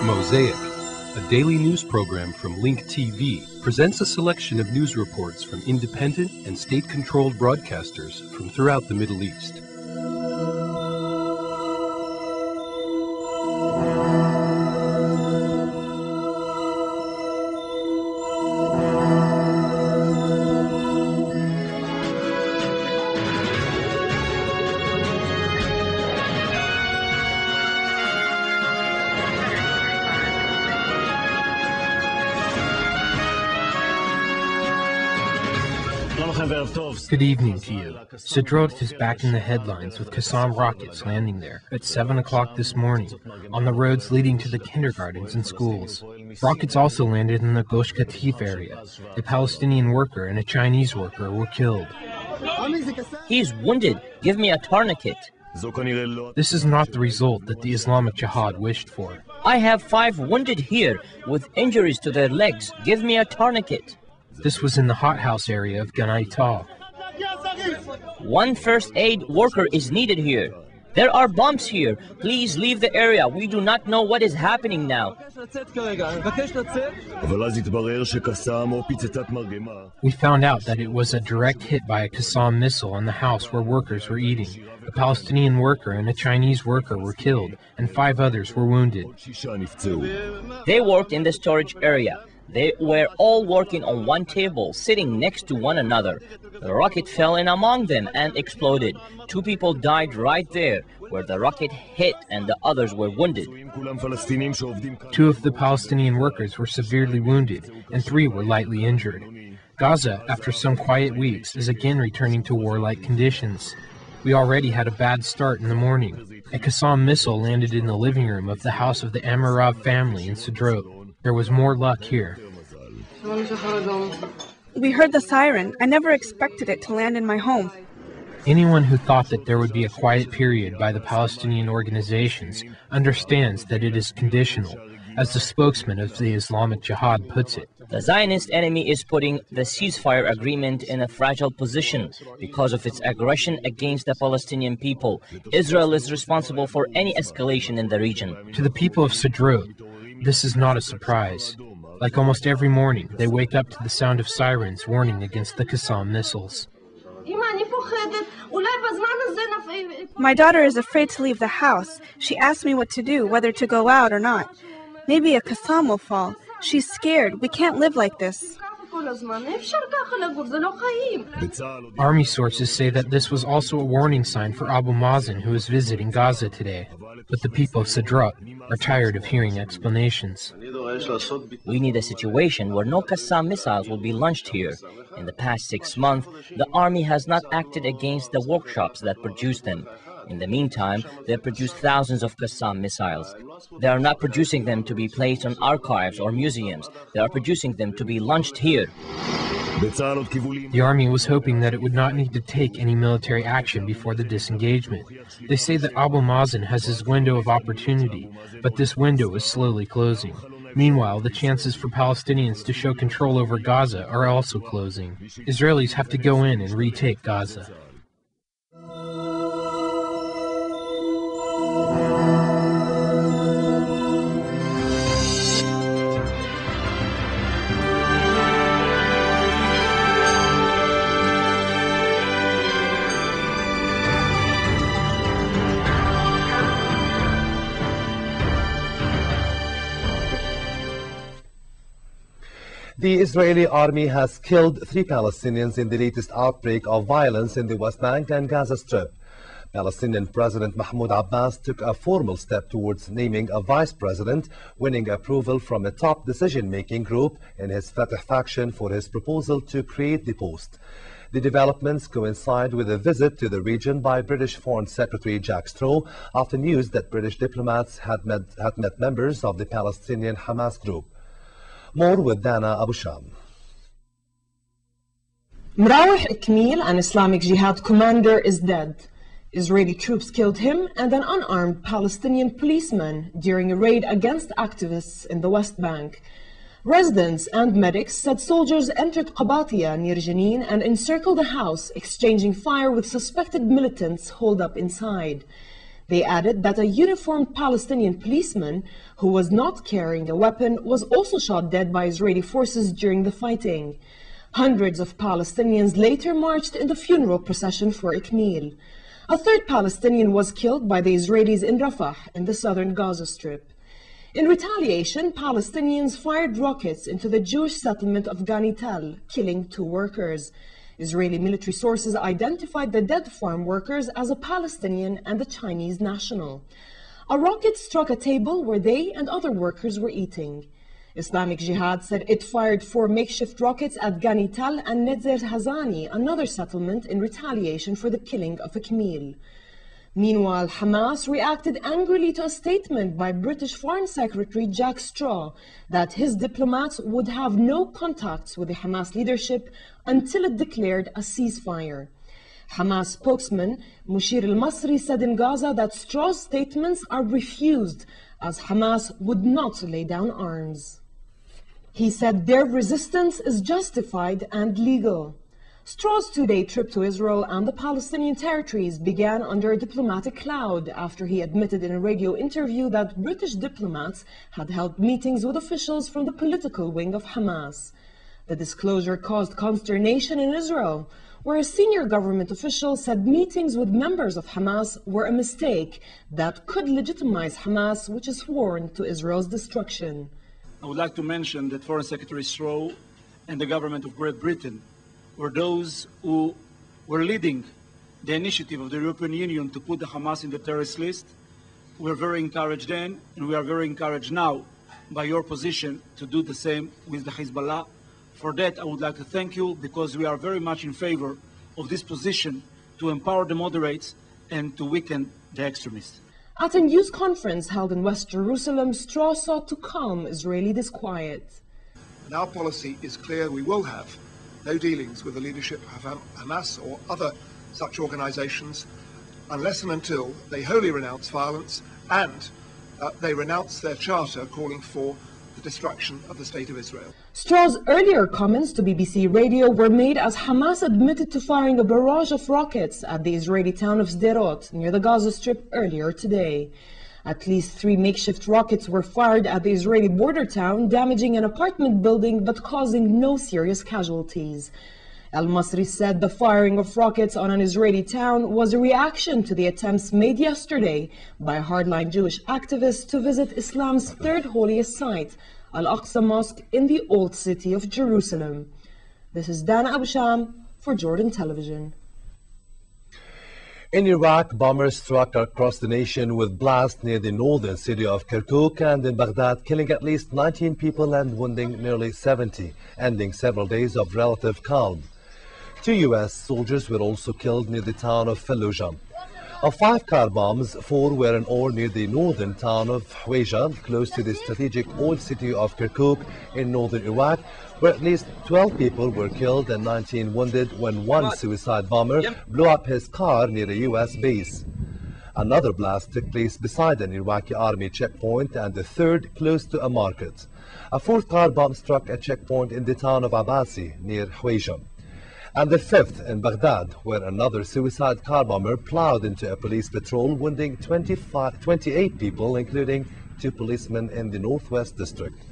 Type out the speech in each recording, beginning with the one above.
Mosaic, a daily news program from Link TV, presents a selection of news reports from independent and state-controlled broadcasters from throughout the Middle East. Good evening to you. Sderot is back in the headlines with Qassam rockets landing there at 7 o'clock this morning on the roads leading to the kindergartens and schools. Rockets also landed in the Gush Katif area. A Palestinian worker and a Chinese worker were killed. He's wounded. Give me a tourniquet. This is not the result that the Islamic Jihad wished for. I have 5 wounded here with injuries to their legs. Give me a tourniquet. This was in the hothouse area of Ganaital. One first aid worker is needed here. There are bombs here. Please leave the area. We do not know what is happening now. We found out that it was a direct hit by a Qassam missile on the house where workers were eating. A Palestinian worker and a Chinese worker were killed, and 5 others were wounded. They worked in the storage area. They were all working on one table, sitting next to one another. The rocket fell in among them and exploded. 2 people died right there, where the rocket hit, and the others were wounded. 2 of the Palestinian workers were severely wounded, and 3 were lightly injured. Gaza, after some quiet weeks, is again returning to warlike conditions. We already had a bad start in the morning. A Qassam missile landed in the living room of the house of the Anbar family in Sderot. There was more luck here. We heard the siren. I never expected it to land in my home. Anyone who thought that there would be a quiet period by the Palestinian organizations understands that it is conditional, as the spokesman of the Islamic Jihad puts it. The Zionist enemy is putting the ceasefire agreement in a fragile position because of its aggression against the Palestinian people. Israel is responsible for any escalation in the region. To the people of Sderot, this is not a surprise. Like almost every morning, they wake up to the sound of sirens warning against the Qassam missiles. My daughter is afraid to leave the house. She asked me what to do, whether to go out or not. Maybe a Qassam will fall. She's scared. We can't live like this. Army sources say that this was also a warning sign for Abu Mazen, who is visiting Gaza today. But the people of Sderot are tired of hearing explanations. We need a situation where no Qassam missiles will be launched here. In the past 6 months, the army has not acted against the workshops that produce them. In the meantime, they have produced thousands of Qassam missiles. They are not producing them to be placed on archives or museums. They are producing them to be launched here. The army was hoping that it would not need to take any military action before the disengagement. They say that Abu Mazen has his window of opportunity, but this window is slowly closing. Meanwhile, the chances for Palestinians to show control over Gaza are also closing. Israelis have to go in and retake Gaza. The Israeli army has killed 3 Palestinians in the latest outbreak of violence in the West Bank and Gaza Strip. Palestinian President Mahmoud Abbas took a formal step towards naming a vice president, winning approval from a top decision-making group in his Fatah faction for his proposal to create the post. The developments coincide with a visit to the region by British Foreign Secretary Jack Straw after news that British diplomats had met members of the Palestinian Hamas group. More with Dana Abu Sham. Mrawih Ikmil, an Islamic Jihad commander, is dead. Israeli troops killed him and an unarmed Palestinian policeman during a raid against activists in the West Bank. Residents and medics said soldiers entered Qabatia near Jenin and encircled the house, exchanging fire with suspected militants holed up inside. They added that a uniformed Palestinian policeman who was not carrying a weapon was also shot dead by Israeli forces during the fighting. Hundreds of Palestinians later marched in the funeral procession for Ikmil. A third Palestinian was killed by the Israelis in Rafah in the southern Gaza Strip. In retaliation, Palestinians fired rockets into the Jewish settlement of Ganital, killing 2 workers. Israeli military sources identified the dead farm workers as a Palestinian and a Chinese national. A rocket struck a table where they and other workers were eating. Islamic Jihad said it fired 4 makeshift rockets at Ganital and Netzer Hazani, another settlement, in retaliation for the killing of Ikmil. Meanwhile, Hamas reacted angrily to a statement by British Foreign Secretary Jack Straw that his diplomats would have no contacts with the Hamas leadership until it declared a ceasefire. Hamas spokesman Mushir al-Masri said in Gaza that Straw's statements are refused as Hamas would not lay down arms. He said their resistance is justified and legal. Straw's 2-day trip to Israel and the Palestinian territories began under a diplomatic cloud after he admitted in a radio interview that British diplomats had held meetings with officials from the political wing of Hamas. The disclosure caused consternation in Israel, where a senior government official said meetings with members of Hamas were a mistake that could legitimize Hamas, which is sworn to Israel's destruction. I would like to mention that Foreign Secretary Straw and the government of Great Britain were those who were leading the initiative of the European Union to put the Hamas in the terrorist list. We were very encouraged then, and we are very encouraged now by your position to do the same with the Hezbollah. For that, I would like to thank you, because we are very much in favor of this position to empower the moderates and to weaken the extremists. At a news conference held in West Jerusalem, Straw sought to calm Israeli disquiet. And our policy is clear: we will have no dealings with the leadership of Hamas or other such organizations unless and until they wholly renounce violence and they renounce their charter calling for the destruction of the State of Israel. Straw's earlier comments to BBC Radio were made as Hamas admitted to firing a barrage of rockets at the Israeli town of Sderot near the Gaza Strip earlier today. At least 3 makeshift rockets were fired at the Israeli border town, damaging an apartment building but causing no serious casualties. Al-Masri said the firing of rockets on an Israeli town was a reaction to the attempts made yesterday by hardline Jewish activists to visit Islam's 3rd holiest site, Al-Aqsa Mosque in the Old City of Jerusalem. This is Dana Abusham for Jordan Television. In Iraq, bombers struck across the nation with blasts near the northern city of Kirkuk and in Baghdad, killing at least 19 people and wounding nearly 70, ending several days of relative calm. 2 U.S. soldiers were also killed near the town of Fallujah. Of 5 car bombs, 4 were in ore near the northern town of Hawija, close to the strategic oil city of Kirkuk in northern Iraq, where at least 12 people were killed and 19 wounded when one suicide bomber blew up his car near a U.S. base. Another blast took place beside an Iraqi army checkpoint and the third close to a market. A 4th car bomb struck a checkpoint in the town of Abbasi near Hawija. And the 5th in Baghdad, where another suicide car bomber plowed into a police patrol, wounding 28 people, including 2 policemen in the northwest district.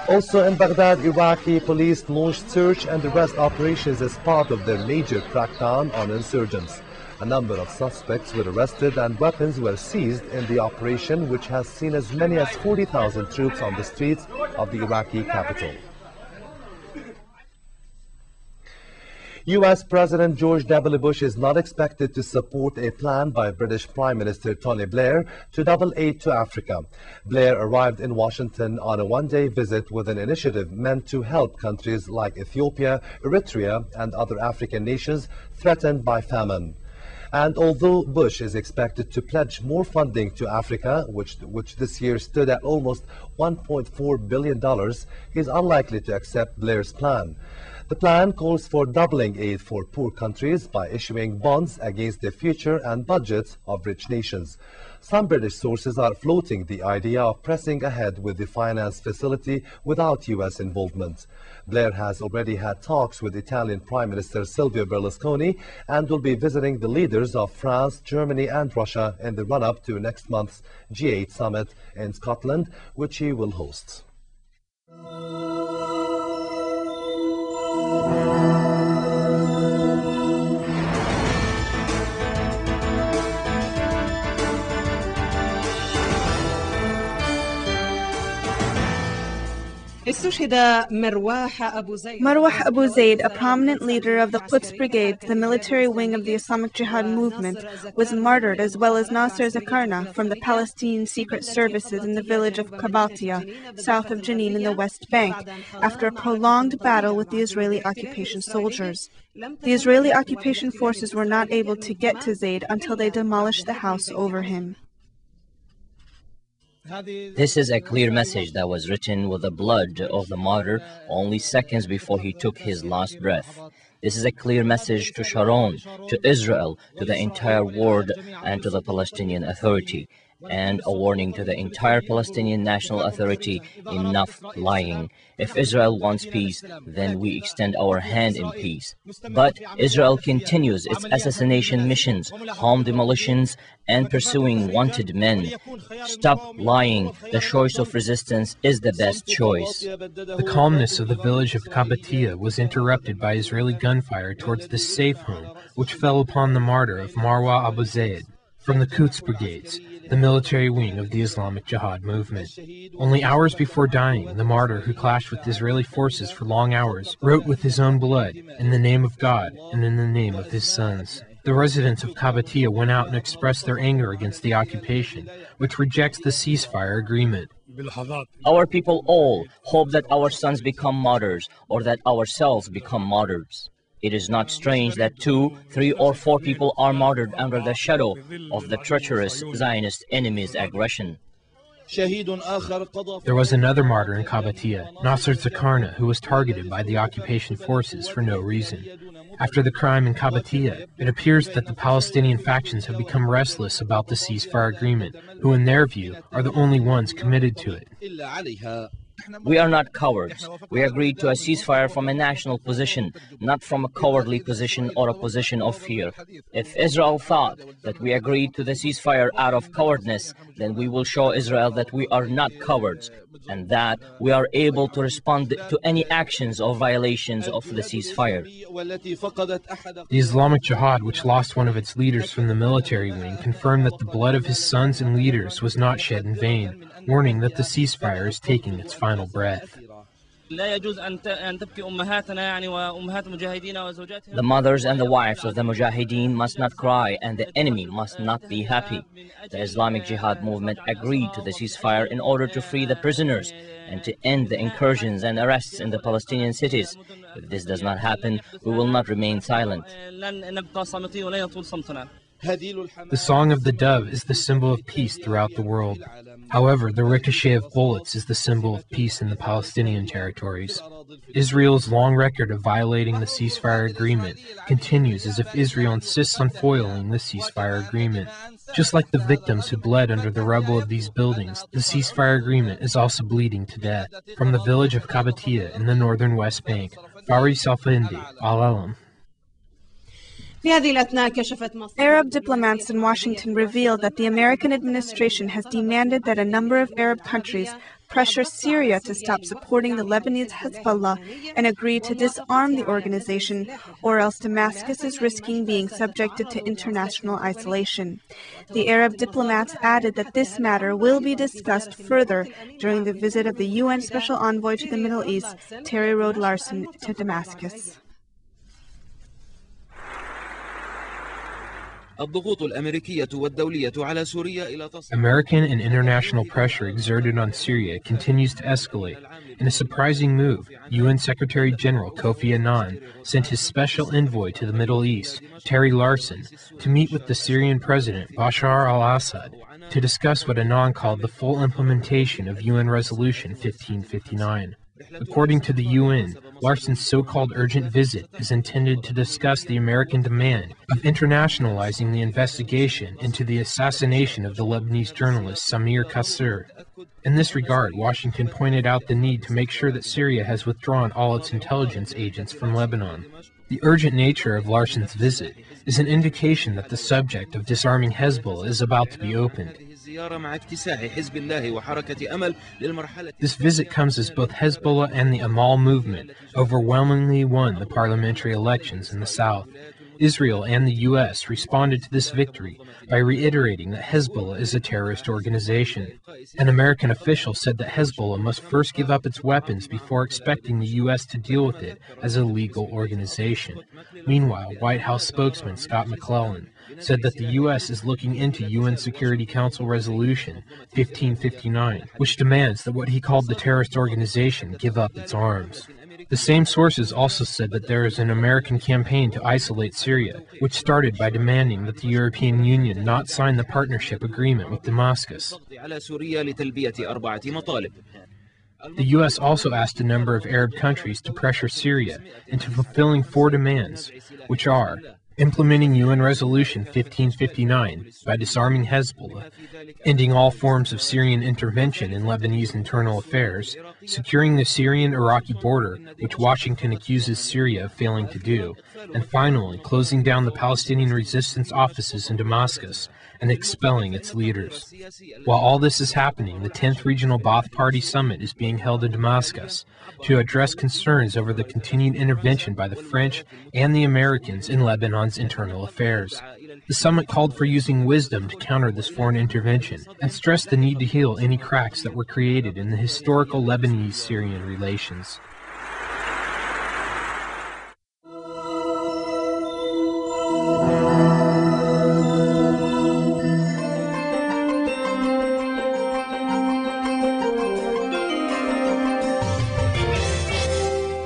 Also in Baghdad, Iraqi police launched search and arrest operations as part of their major crackdown on insurgents. A number of suspects were arrested and weapons were seized in the operation, which has seen as many as 40,000 troops on the streets of the Iraqi capital. U.S. President George W. Bush is not expected to support a plan by British Prime Minister Tony Blair to double aid to Africa. Blair arrived in Washington on a one-day visit with an initiative meant to help countries like Ethiopia, Eritrea, and other African nations threatened by famine. And although Bush is expected to pledge more funding to Africa, which this year stood at almost $1.4 billion, he is unlikely to accept Blair's plan. The plan calls for doubling aid for poor countries by issuing bonds against the future and budgets of rich nations. Some British sources are floating the idea of pressing ahead with the finance facility without U.S. involvement. Blair has already had talks with Italian Prime Minister Silvio Berlusconi and will be visiting the leaders of France, Germany and Russia in the run-up to next month's G8 summit in Scotland, which he will host. Marwah Abu Zaid, a prominent leader of the Quds Brigade, the military wing of the Islamic Jihad movement, was martyred, as well as Nasser Zakarna from the Palestinian Secret Services in the village of Qabatia, south of Jenin in the West Bank, after a prolonged battle with the Israeli occupation soldiers. The Israeli occupation forces were not able to get to Zaid until they demolished the house over him. This is a clear message that was written with the blood of the martyr only seconds before he took his last breath. This is a clear message to Sharon, to Israel, to the entire world, and to the Palestinian Authority, and a warning to the entire Palestinian National Authority: enough lying. If Israel wants peace, then we extend our hand in peace. But Israel continues its assassination missions, home demolitions, and pursuing wanted men. Stop lying. The choice of resistance is the best choice. The calmness of the village of Qabatia was interrupted by Israeli gunfire towards the safe home, which fell upon the martyr of Marwah Abu Zaid from the Quds Brigades, the military wing of the Islamic Jihad movement. Only hours before dying, the martyr, who clashed with Israeli forces for long hours, wrote with his own blood, "In the name of God and in the name of his sons." The residents of Qabatia went out and expressed their anger against the occupation, which rejects the ceasefire agreement. Our people all hope that our sons become martyrs, or that ourselves become martyrs. It is not strange that 2, 3, or 4 people are martyred under the shadow of the treacherous Zionist enemy's aggression. There was another martyr in Qabatia, Nasser Zakarna, who was targeted by the occupation forces for no reason. After the crime in Qabatia, it appears that the Palestinian factions have become restless about the ceasefire agreement, who in their view are the only ones committed to it. We are not cowards. We agreed to a ceasefire from a national position, not from a cowardly position or a position of fear. If Israel thought that we agreed to the ceasefire out of cowardness, then we will show Israel that we are not cowards, and that we are able to respond to any actions or violations of the ceasefire. The Islamic Jihad, which lost one of its leaders from the military wing, confirmed that the blood of his sons and leaders was not shed in vain, warning that the ceasefire is taking its final breath. The mothers and the wives of the Mujahideen must not cry, and the enemy must not be happy. The Islamic Jihad movement agreed to the ceasefire in order to free the prisoners and to end the incursions and arrests in the Palestinian cities. If this does not happen, we will not remain silent. The Song of the Dove is the symbol of peace throughout the world. However, the ricochet of bullets is the symbol of peace in the Palestinian territories. Israel's long record of violating the ceasefire agreement continues as if Israel insists on foiling the ceasefire agreement. Just like the victims who bled under the rubble of these buildings, the ceasefire agreement is also bleeding to death. From the village of Qabatia in the northern West Bank, Faris Al-Findi, Al-Alam. Arab diplomats in Washington revealed that the American administration has demanded that a number of Arab countries pressure Syria to stop supporting the Lebanese Hezbollah and agree to disarm the organization, or else Damascus is risking being subjected to international isolation. The Arab diplomats added that this matter will be discussed further during the visit of the UN Special Envoy to the Middle East, Terry Rode Larson, to Damascus. American and international pressure exerted on Syria continues to escalate. In a surprising move, UN Secretary General Kofi Annan sent his special envoy to the Middle East, Terry Larson, to meet with the Syrian President Bashar al-Assad to discuss what Annan called the full implementation of UN Resolution 1559. According to the UN, Larson's so-called urgent visit is intended to discuss the American demand of internationalizing the investigation into the assassination of the Lebanese journalist Samir Qassam. In this regard, Washington pointed out the need to make sure that Syria has withdrawn all its intelligence agents from Lebanon. The urgent nature of Larson's visit is an indication that the subject of disarming Hezbollah is about to be opened. This visit comes as both Hezbollah and the Amal movement overwhelmingly won the parliamentary elections in the south. Israel and the U.S. responded to this victory by reiterating that Hezbollah is a terrorist organization. An American official said that Hezbollah must first give up its weapons before expecting the U.S. to deal with it as a legal organization. Meanwhile, White House spokesman Scott McClellan said that the U.S. is looking into UN Security Council Resolution 1559, which demands that what he called the terrorist organization give up its arms. The same sources also said that there is an American campaign to isolate Syria, which started by demanding that the European Union not sign the partnership agreement with Damascus. The U.S. also asked a number of Arab countries to pressure Syria into fulfilling 4 demands, which are implementing UN Resolution 1559 by disarming Hezbollah, ending all forms of Syrian intervention in Lebanese internal affairs, securing the Syrian-Iraqi border, which Washington accuses Syria of failing to do, and finally closing down the Palestinian resistance offices in Damascus and expelling its leaders. While all this is happening, the 10th Regional Ba'ath Party Summit is being held in Damascus to address concerns over the continued intervention by the French and the Americans in Lebanon's internal affairs. The summit called for using wisdom to counter this foreign intervention and stressed the need to heal any cracks that were created in the historical Lebanese-Syrian relations.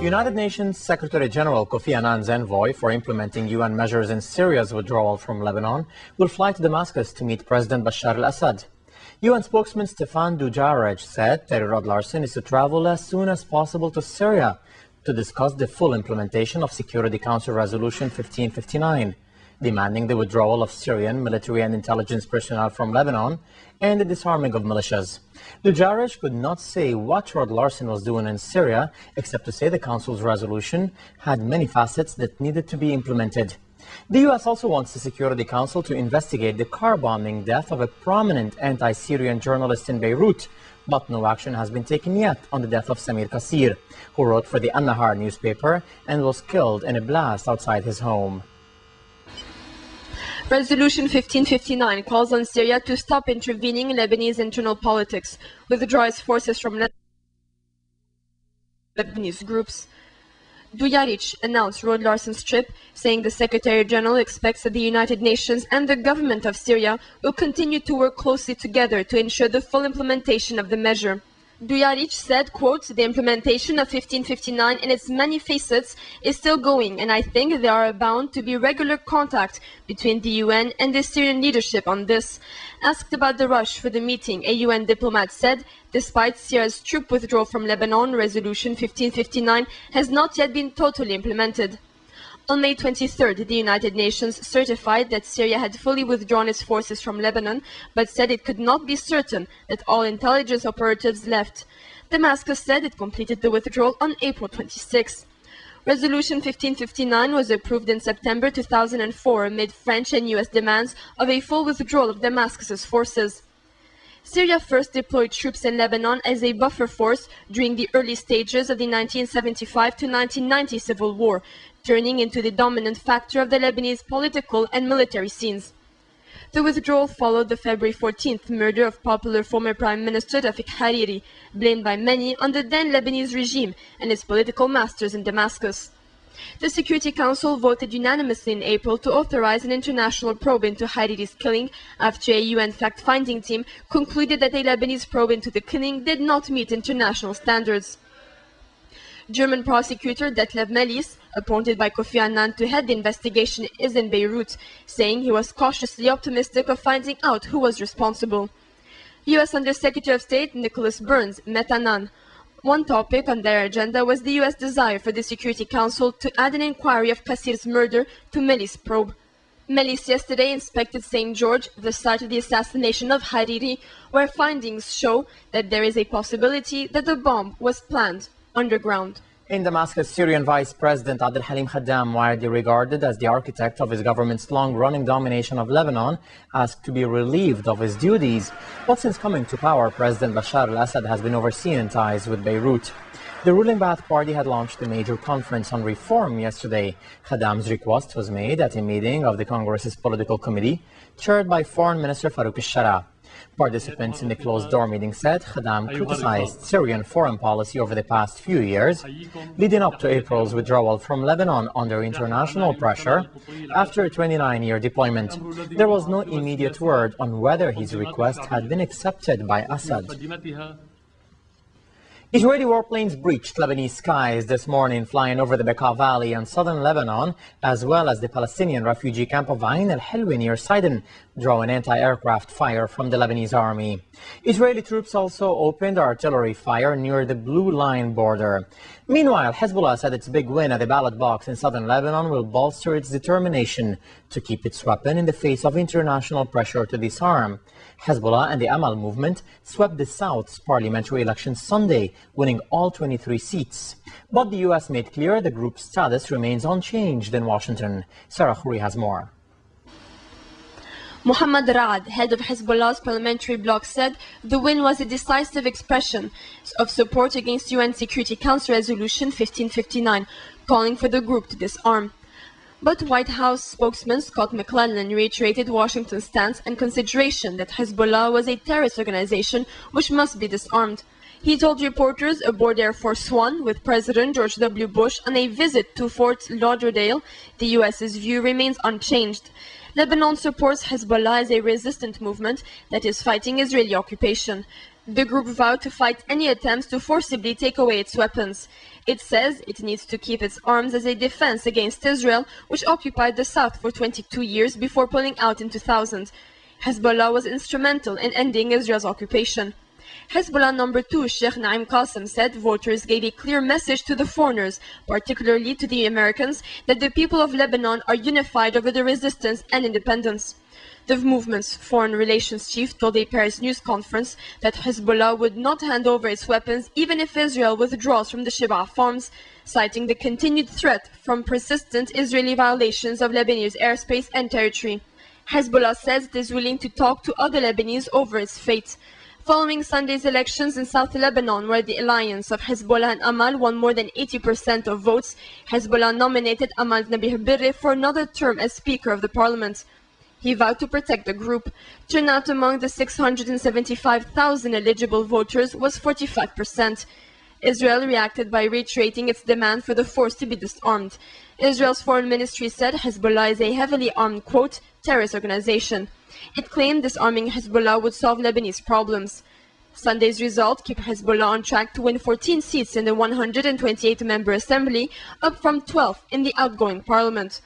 United Nations Secretary-General Kofi Annan's envoy for implementing UN measures in Syria's withdrawal from Lebanon will fly to Damascus to meet President Bashar al-Assad. UN spokesman Stefan Dujarric said Terry Rod Larson is to travel as soon as possible to Syria to discuss the full implementation of Security Council Resolution 1559, demanding the withdrawal of Syrian military and intelligence personnel from Lebanon and the disarming of militias. Dujarric could not say what Rod Larson was doing in Syria, except to say the Council's resolution had many facets that needed to be implemented. The U.S. also wants the Security Council to investigate the car-bombing death of a prominent anti-Syrian journalist in Beirut, but no action has been taken yet on the death of Samir Qassam, who wrote for the An-Nahar newspaper and was killed in a blast outside his home. Resolution 1559 calls on Syria to stop intervening in Lebanese internal politics, withdraw its forces from Lebanese groups. Dujarric announced Rod Larson's trip, saying the Secretary-General expects that the United Nations and the government of Syria will continue to work closely together to ensure the full implementation of the measure. Dujarric said, quote, "The implementation of 1559 in its many facets is still going, and I think there are bound to be regular contact between the UN and the Syrian leadership on this." Asked about the rush for the meeting, a UN diplomat said, despite Syria's troop withdrawal from Lebanon, Resolution 1559 has not yet been totally implemented. On May 23rd, the United Nations certified that Syria had fully withdrawn its forces from Lebanon, but said it could not be certain that all intelligence operatives left. Damascus said it completed the withdrawal on April 26. Resolution 1559 was approved in September 2004 amid French and US demands of a full withdrawal of Damascus's forces. Syria first deployed troops in Lebanon as a buffer force during the early stages of the 1975 to 1990 civil war, turning into the dominant factor of the Lebanese political and military scenes. The withdrawal followed the February 14th murder of popular former Prime Minister Rafik Hariri, blamed by many on the then Lebanese regime and its political masters in Damascus. The Security Council voted unanimously in April to authorize an international probe into Hariri's killing after a UN fact-finding team concluded that a Lebanese probe into the killing did not meet international standards. German prosecutor Detlef Melis, appointed by Kofi Annan to head the investigation, is in Beirut, saying he was cautiously optimistic of finding out who was responsible. U.S. Undersecretary of State Nicholas Burns met Annan. One topic on their agenda was the U.S. desire for the Security Council to add an inquiry of Qasir's murder to Melis' probe. Melis yesterday inspected St. George, the site of the assassination of Hariri, where findings show that there is a possibility that the bomb was planned underground. In Damascus, Syrian Vice President Abdel Halim Khaddam, widely regarded as the architect of his government's long-running domination of Lebanon, asked to be relieved of his duties. But since coming to power, President Bashar al-Assad has been overseeing ties with Beirut. The ruling Ba'ath Party had launched a major conference on reform yesterday. Khaddam's request was made at a meeting of the Congress's political committee, chaired by Foreign Minister Farouk al-Shara. Participants in the closed-door meeting said Khaddam criticized Syrian foreign policy over the past few years, leading up to April's withdrawal from Lebanon under international pressure after a 29-year deployment. There was no immediate word on whether his request had been accepted by Assad. Israeli warplanes breached Lebanese skies this morning, flying over the Bekaa Valley and southern Lebanon, as well as the Palestinian refugee camp of Ain al-Hilwi near Sidon, drawing anti-aircraft fire from the Lebanese army. Israeli troops also opened artillery fire near the Blue Line border. Meanwhile, Hezbollah said its big win at the ballot box in southern Lebanon will bolster its determination to keep its weapon in the face of international pressure to disarm. Hezbollah and the Amal movement swept the South's parliamentary election Sunday, winning all 23 seats. But the U.S. made clear the group's status remains unchanged in Washington. Sarah Khoury has more. Mohammad Raad, head of Hezbollah's parliamentary bloc, said the win was a decisive expression of support against UN Security Council Resolution 1559, calling for the group to disarm. But White House spokesman Scott McClellan reiterated Washington's stance and consideration that Hezbollah was a terrorist organization which must be disarmed. He told reporters aboard Air Force One with President George W. Bush on a visit to Fort Lauderdale, the U.S.'s view remains unchanged. Lebanon supports Hezbollah as a resistant movement that is fighting Israeli occupation. The group vowed to fight any attempts to forcibly take away its weapons. It says it needs to keep its arms as a defense against Israel, which occupied the south for 22 years before pulling out in 2000. Hezbollah was instrumental in ending Israel's occupation. Hezbollah number 2, Sheikh Naim Qassam, said voters gave a clear message to the foreigners, particularly to the Americans, that the people of Lebanon are unified over the resistance and independence. The movement's foreign relations chief told a Paris news conference that Hezbollah would not hand over its weapons even if Israel withdraws from the Shib'a farms, citing the continued threat from persistent Israeli violations of Lebanese airspace and territory. Hezbollah says it is willing to talk to other Lebanese over its fate. Following Sunday's elections in South Lebanon, where the alliance of Hezbollah and Amal won more than 80% of votes, Hezbollah nominated Amal Nabih Birri for another term as Speaker of the Parliament. He vowed to protect the group. Turnout among the 675,000 eligible voters was 45%. Israel reacted by reiterating its demand for the force to be disarmed. Israel's foreign ministry said Hezbollah is a heavily armed, quote, terrorist organization. It claimed disarming Hezbollah would solve Lebanese problems. Sunday's result kept Hezbollah on track to win 14 seats in the 128-member assembly, up from 12 in the outgoing parliament.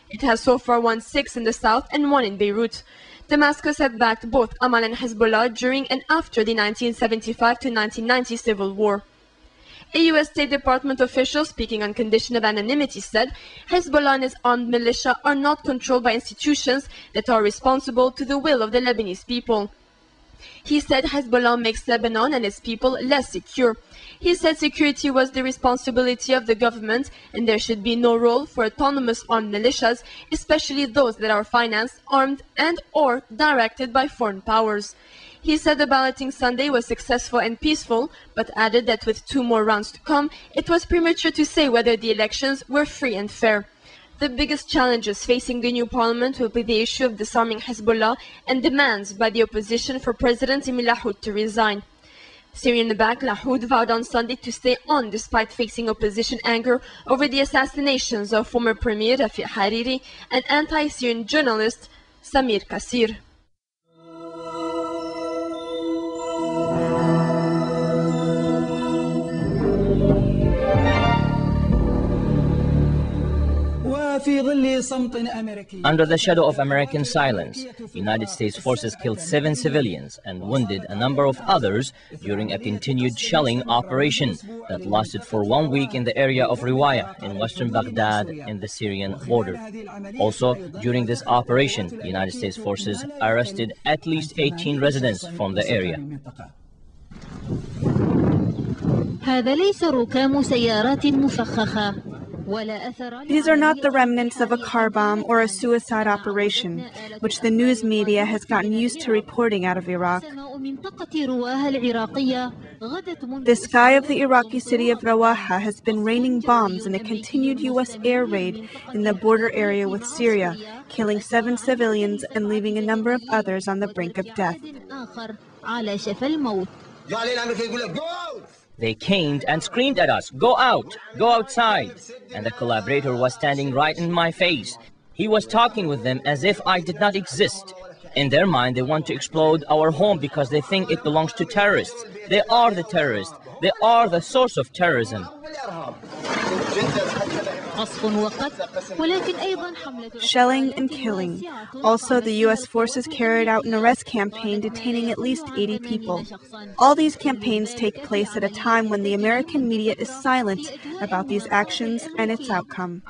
It has so far won 6 in the south and 1 in Beirut. Damascus had backed both Amal and Hezbollah during and after the 1975 to 1990 civil war. A U.S. State Department official speaking on condition of anonymity said Hezbollah and its armed militia are not controlled by institutions that are responsible to the will of the Lebanese people. He said Hezbollah makes Lebanon and its people less secure. He said security was the responsibility of the government and there should be no role for autonomous armed militias, especially those that are financed, armed and/or directed by foreign powers. He said the balloting Sunday was successful and peaceful, but added that with 2 more rounds to come, it was premature to say whether the elections were free and fair. The biggest challenges facing the new parliament will be the issue of disarming Hezbollah and demands by the opposition for President Emil Lahoud to resign. Syrian-backed Lahoud vowed on Sunday to stay on despite facing opposition anger over the assassinations of former Premier Rafiq Hariri and anti-Syrian journalist Samir Kassir. في ظل Under the shadow of American silence, United States forces killed 7 civilians and wounded a number of others during a continued shelling operation that lasted for 1 week in the area of Riwaya in western Baghdad in the Syrian border. Also, during this operation, the United States forces arrested at least 18 residents from the area. These are not the remnants of a car bomb or a suicide operation, which the news media has gotten used to reporting out of Iraq. The sky of the Iraqi city of Rawaha has been raining bombs in a continued U.S. air raid in the border area with Syria, killing 7 civilians and leaving a number of others on the brink of death. They came and screamed at us, "Go out! Go outside!" And the collaborator was standing right in my face. He was talking with them as if I did not exist. In their mind, they want to explode our home because they think it belongs to terrorists. They are the terrorists. They are the source of terrorism. Shelling and killing. Also, the U.S. forces carried out an arrest campaign detaining at least 80 people. All these campaigns take place at a time when the American media is silent about these actions and its outcome.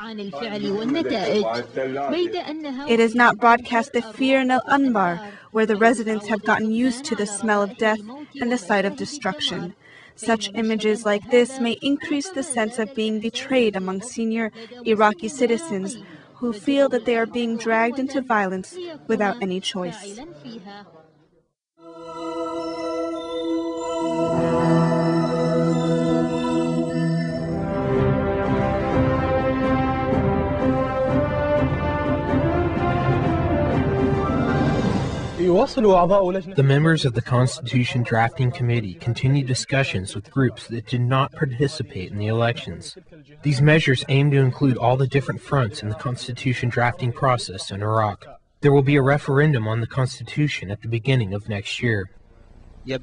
It is not broadcast the fear in Anbar, where the residents have gotten used to the smell of death and the sight of destruction. Such images like this may increase the sense of being betrayed among senior Iraqi citizens who feel that they are being dragged into violence without any choice. The members of the Constitution Drafting Committee continue discussions with groups that did not participate in the elections. These measures aim to include all the different fronts in the Constitution drafting process in Iraq. There will be a referendum on the Constitution at the beginning of next year. It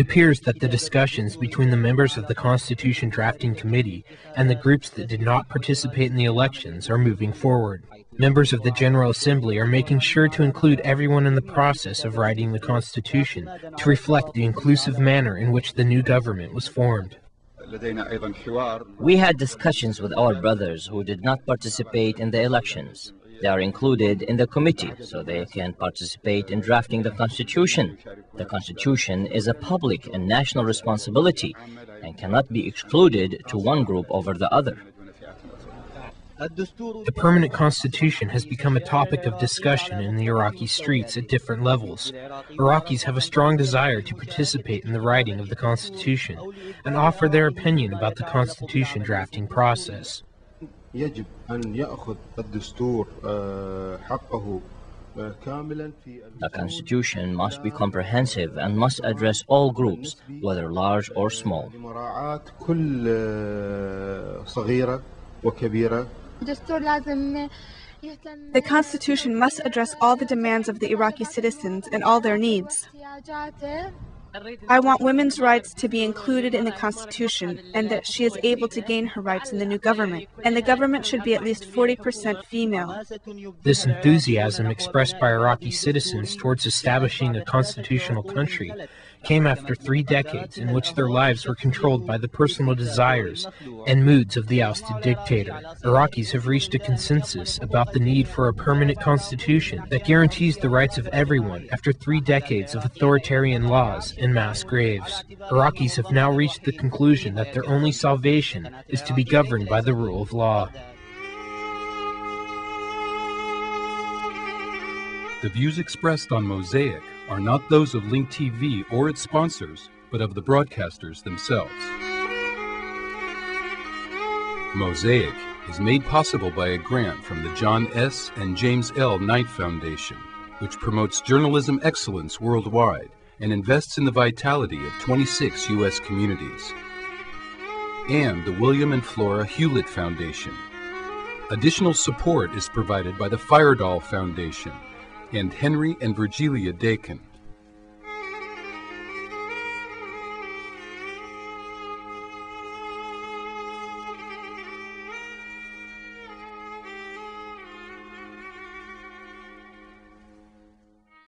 appears that the discussions between the members of the Constitution Drafting Committee and the groups that did not participate in the elections are moving forward. Members of the General Assembly are making sure to include everyone in the process of writing the Constitution to reflect the inclusive manner in which the new government was formed. We had discussions with our brothers who did not participate in the elections. They are included in the committee so they can participate in drafting the Constitution. The Constitution is a public and national responsibility and cannot be excluded to one group over the other. The permanent constitution has become a topic of discussion in the Iraqi streets at different levels. Iraqis have a strong desire to participate in the writing of the constitution and offer their opinion about the constitution drafting process. The constitution must be comprehensive and must address all groups, whether large or small. The Constitution must address all the demands of the Iraqi citizens and all their needs. I want women's rights to be included in the Constitution and that she is able to gain her rights in the new government. And the government should be at least 40% female. This enthusiasm expressed by Iraqi citizens towards establishing a constitutional country came after 3 decades in which their lives were controlled by the personal desires and moods of the ousted dictator. Iraqis have reached a consensus about the need for a permanent constitution that guarantees the rights of everyone after 3 decades of authoritarian laws and mass graves. Iraqis have now reached the conclusion that their only salvation is to be governed by the rule of law. The views expressed on Mosaic are not those of Link TV or its sponsors, but of the broadcasters themselves. Mosaic is made possible by a grant from the John S. and James L. Knight Foundation, which promotes journalism excellence worldwide and invests in the vitality of 26 U.S. communities, and the William and Flora Hewlett Foundation. Additional support is provided by the Firedoll Foundation and Henry and Virgilia Dakin.